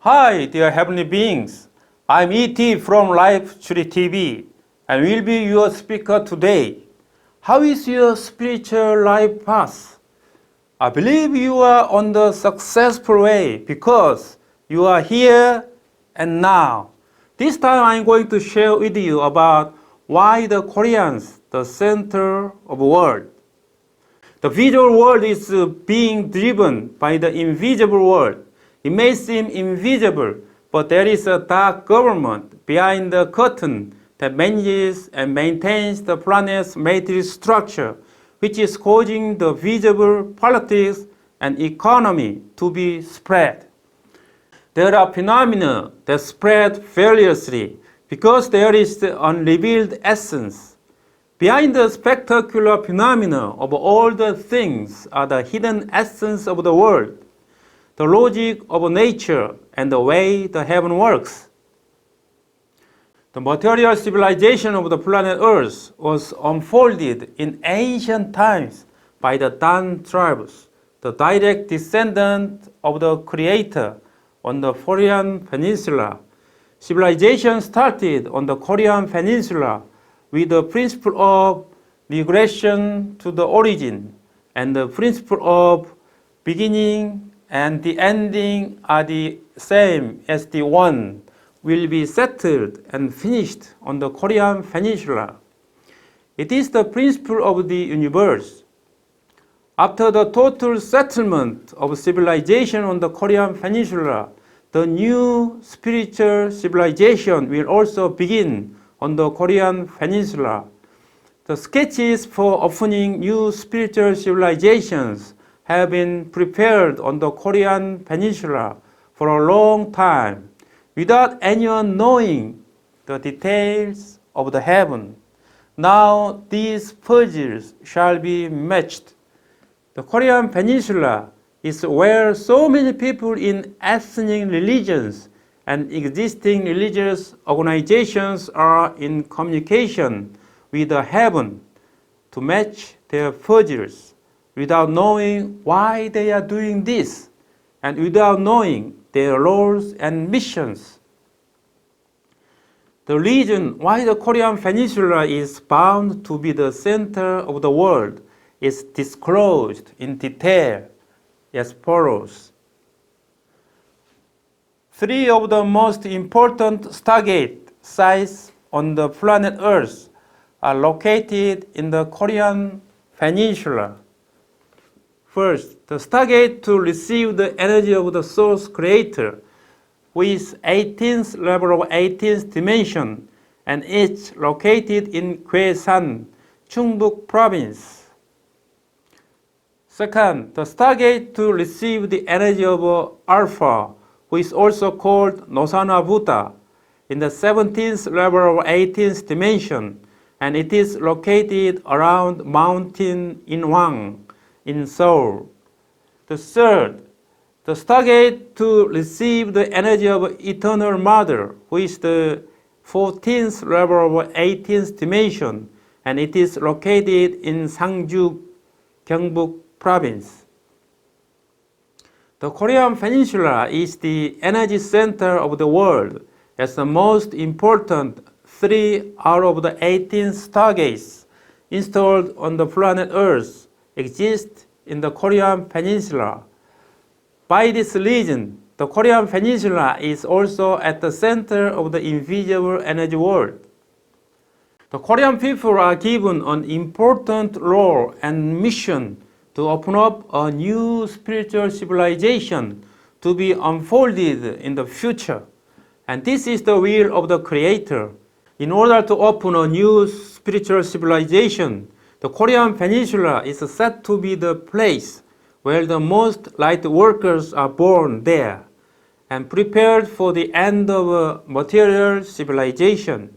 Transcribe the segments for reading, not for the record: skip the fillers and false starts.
Hi, dear heavenly beings. I'm E.T. from LifeTree TV and will be your speaker today. How is your spiritual life path? I believe you are on the successful way because you are here and now. This time I'm going to share with you about why the Koreans, the center of the world. The visual world is being driven by the invisible world. It may seem invisible, but there is a dark government behind the curtain that manages and maintains the planet's matrix structure, which is causing the visible politics and economy to be spread. There are phenomena that spread fearlessly because there is the unrevealed essence. Behind the spectacular phenomena of all the things are the hidden essence of the world, the logic of nature, and the way the heaven works. The material civilization of the planet Earth was unfolded in ancient times by the DAUM tribes, the direct descendant of the Creator on the Korean Peninsula. Civilization started on the Korean Peninsula with the principle of regression to the origin, and the principle of beginning and the ending are the same as the one will be settled and finished on the Korean Peninsula. It is the principle of the universe. After the total settlement of civilization on the Korean Peninsula, the new spiritual civilization will also begin on the Korean Peninsula. The sketches for opening new spiritual civilizations have been prepared on the Korean Peninsula for a long time without anyone knowing the details of the heaven. Now these puzzles shall be matched. The Korean Peninsula is where so many people in ethnic religions and existing religious organizations are in communication with the heaven to match their puzzles without knowing why they are doing this and without knowing their roles and missions. The reason why the Korean Peninsula is bound to be the center of the world is disclosed in detail as follows. Three of the most important stargate sites on the planet Earth are located in the Korean Peninsula. First, the stargate to receive the energy of the Source Creator, with 18th level of 18th dimension, and it's located in Gwaesan, Chungbuk Province. Second, the stargate to receive the energy of Alpha, who is also called Nosana Buddha, in the 17th level of 18th dimension, and it is located around Mountain Inwang in Seoul. The third, the stargate to receive the energy of Eternal Mother, who is the 14th level of 18th dimension, and it is located in Sangju, Gyeongbuk Province. The Korean Peninsula is the energy center of the world, as the most important 3 out of the 18 stargates installed on the planet Earth exist in the Korean Peninsula. By this reason, the Korean Peninsula is also at the center of the invisible energy world. The Korean people are given an important role and mission to open up a new spiritual civilization to be unfolded in the future. And this is the will of the Creator. In order to open a new spiritual civilization, the Korean Peninsula is said to be the place where the most light workers are born there and prepared for the end of a material civilization.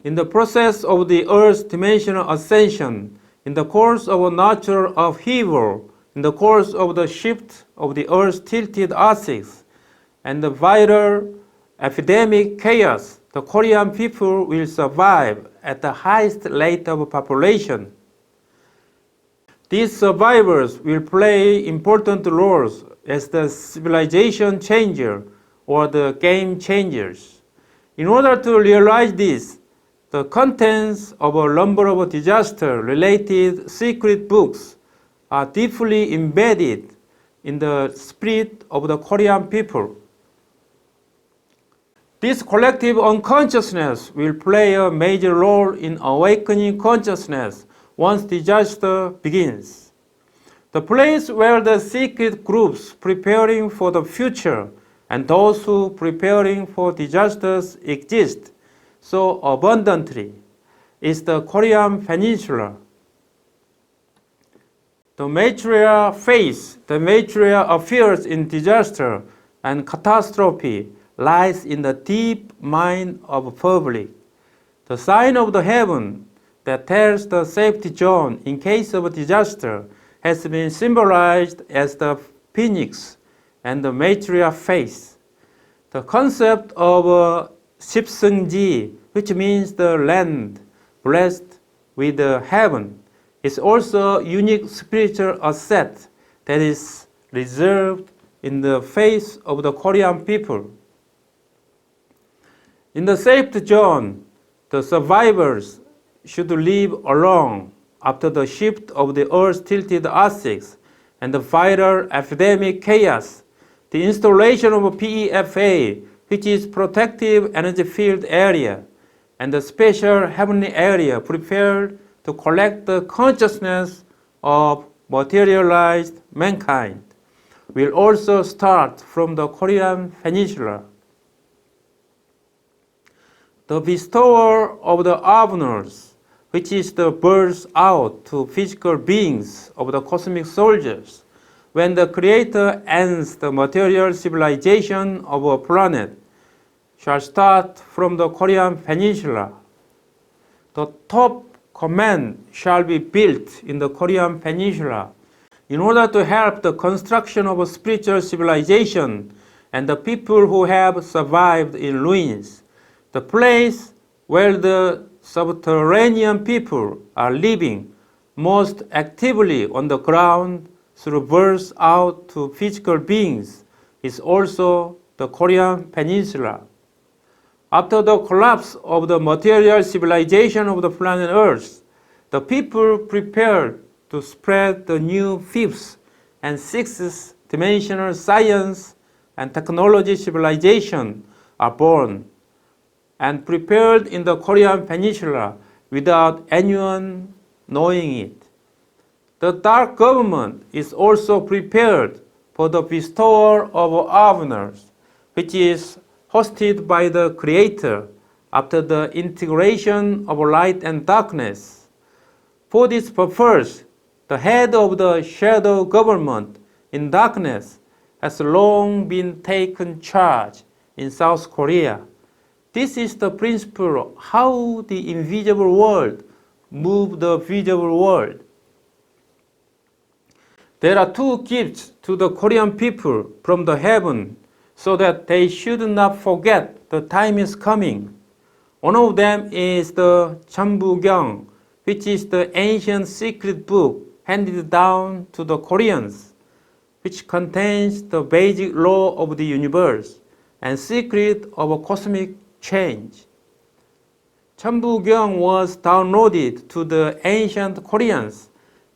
In the process of the Earth's dimensional ascension, in the course of a natural upheaval, in the course of the shift of the Earth's tilted axis, and the viral epidemic chaos, the Korean people will survive at the highest rate of population. These survivors will play important roles as the civilization changer or the game changers. In order to realize this, the contents of a number of disaster-related secret books are deeply embedded in the spirit of the Korean people. This collective unconsciousness will play a major role in awakening consciousness once disaster begins. The place where the secret groups preparing for the future and those who preparing for disasters exist so abundantly is the Korean Peninsula. The material affairs in disaster and catastrophe lies in the deep mind of the public. The sign of the heaven that tells the safety zone in case of a disaster has been symbolized as the phoenix and the material face. The concept of Sipseungji, which means the land blessed with the heaven, is also a unique spiritual asset that is reserved in the face of the Korean people. In the safety zone, the survivors should live alone after the shift of the Earth's tilted axis and the viral epidemic chaos. The installation of a PEFA, which is Protective Energy Field Area, and the special heavenly area prepared to collect the consciousness of materialized mankind, will also start from the Korean Peninsula. The bestowal of the honors, which is the birth out to physical beings of the cosmic soldiers, when the Creator ends the material civilization of a planet, shall start from the Korean Peninsula. The top command shall be built in the Korean Peninsula in order to help the construction of a spiritual civilization and the people who have survived in ruins. The place where the subterranean people are living most actively on the ground through birth out to physical beings is also the Korean Peninsula. After the collapse of the material civilization of the planet Earth, the people prepared to spread the new fifth and sixth dimensional science and technology civilization are born and prepared in the Korean Peninsula without anyone knowing it. The dark government is also prepared for the bestowal of honors, which is hosted by the Creator after the integration of light and darkness. For this purpose, the head of the shadow government in darkness has long been taken charge in South Korea. This is the principle of how the invisible world moves the visible world. There are two gifts to the Korean people from the heaven so that they should not forget the time is coming. One of them is the Cheonbugyeong, which is the ancient secret book handed down to the Koreans, which contains the basic law of the universe and secret of a cosmic change. Cheonbugyeong was downloaded to the ancient Koreans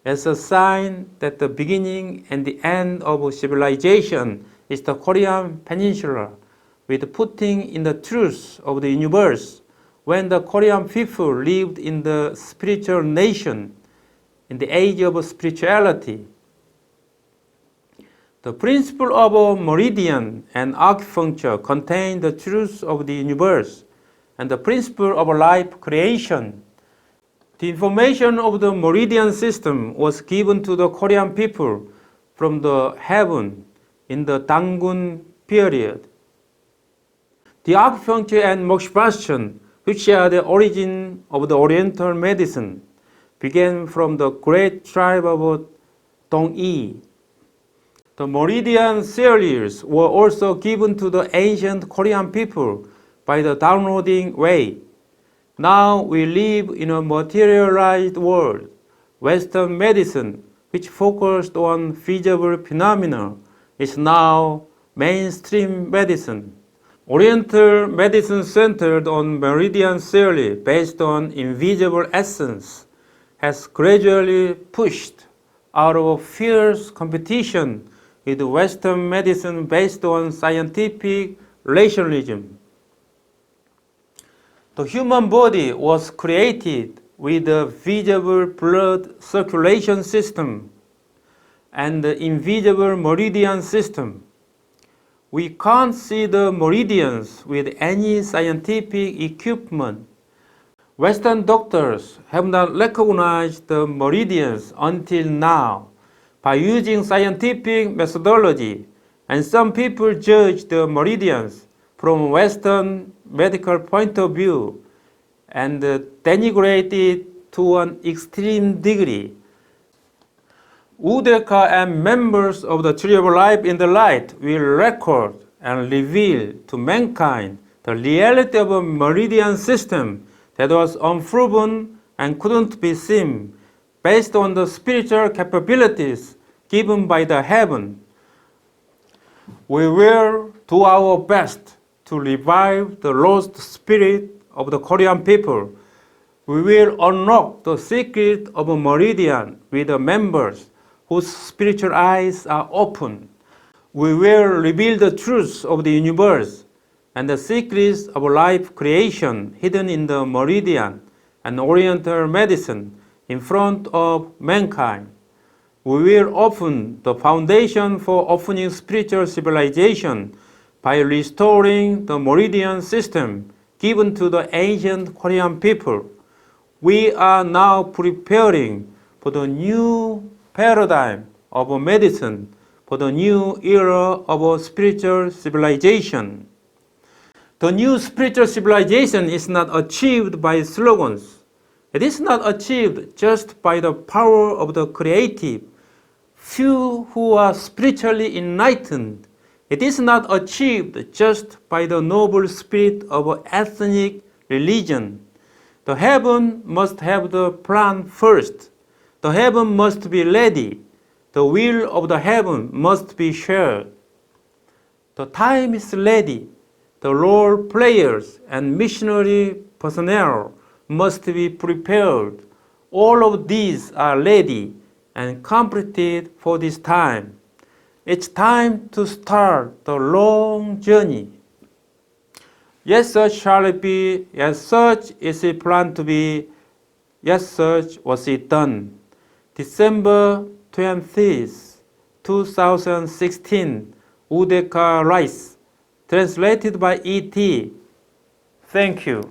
as a sign that the beginning and the end of civilization is the Korean Peninsula, with putting in the truth of the universe when the Korean people lived in the spiritual nation, in the age of spirituality. The principle of a meridian and acupuncture contain the truth of the universe and the principle of life creation. The information of the meridian system was given to the Korean people from the heaven in the Dangun period. The acupuncture and moksha, which are the origin of the Oriental medicine, began from the great tribe of Dongyi. The meridian series were also given to the ancient Korean people by the downloading way. Now we live in a materialized world. Western medicine, which focused on visible phenomena, is now mainstream medicine. Oriental medicine centered on meridian theory based on invisible essence has gradually pushed out of fierce competition with Western medicine based on scientific rationalism. The human body was created with a visible blood circulation system and the invisible meridian system. We can't see the meridians with any scientific equipment. Western doctors have not recognized the meridians until now by using scientific methodology, and some people judge the meridians from Western medical point of view and denigrate it to an extreme degree. Udeka and members of the Tree of Life in the Light will record and reveal to mankind the reality of a meridian system that was unproven and couldn't be seen based on the spiritual capabilities given by the heaven. We will do our best to revive the lost spirit of the Korean people. We will unlock the secret of a meridian with the members whose spiritual eyes are open. We will reveal the truths of the universe and the secrets of life creation hidden in the meridian and Oriental medicine in front of mankind. We will open the foundation for opening spiritual civilization by restoring the meridian system given to the ancient Korean people. We are now preparing for the new paradigm of medicine, for the new era of spiritual civilization. The new spiritual civilization is not achieved by slogans. It is not achieved just by the power of the creative, few who are spiritually enlightened. It is not achieved just by the noble spirit of ethnic religion. The heaven must have the plan first. The heaven must be ready. The will of the heaven must be shared. The time is ready. The role players and missionary personnel must be prepared. All of these are ready and completed for this time. It's time to start the long journey. Yes, such shall it be. Yes, such is it planned to be. Yes, such was it done. December 20th, 2016, Udeka Rice, translated by E.T. Thank you.